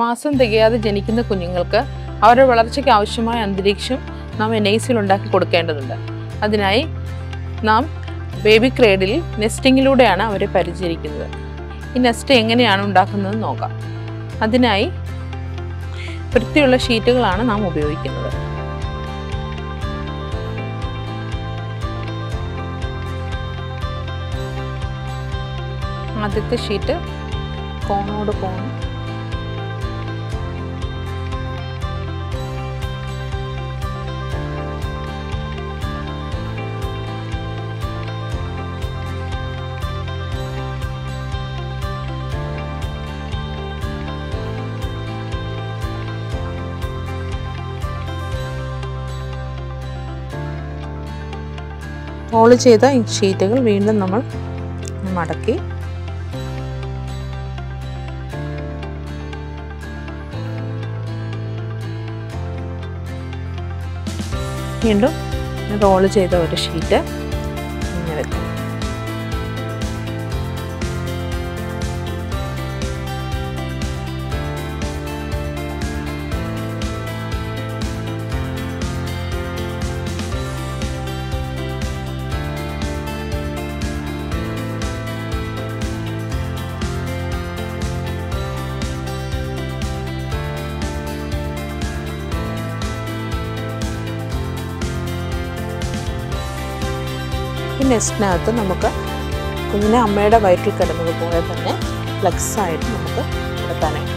മാസം തികയാതെ ജനിക്കുന്ന കുഞ്ഞുങ്ങൾക്ക് അവരുടെ വളർച്ചയ്ക്ക് ആവശ്യമായ അന്തരീക്ഷം നാം NICയിൽ ഉണ്ടാക്കി കൊടുക്കേണ്ടതുണ്ട്. അതിനായി നാം ബേബി ക്രേഡിൽ നെസ്റ്റിങ്ങിലൂടെയാണ് അവരെ പരിചരിക്കുന്നത്. ഈ നെസ്റ്റ് എങ്ങനെയാണ് ഉണ്ടാക്കുന്നത് നോക്കാം. അതിനായി വൃത്തിയുള്ള ഷീറ്റുകളാണ് നാം ഉപയോഗിക്കുന്നത്. ആദ്യത്തെ ഷീറ്റ് കോണോട് കോൺ റോൾ ചെയ്ത ഈ ഷീറ്റുകൾ വീണ്ടും നമ്മൾ മടക്കി വീണ്ടും റോൾ ചെയ്ത ഒരു ഷീറ്റ് ഇങ്ങനെ വെക്കും. ഈ നെസ്റ്റിനകത്ത് നമുക്ക് കുഞ്ഞിനെ അമ്മയുടെ വയറ്റിൽ കിടന്നതുപോലെ തന്നെ ഫ്ലെക്സ് ആയിട്ട് നമുക്ക് കിടത്താനായിട്ട്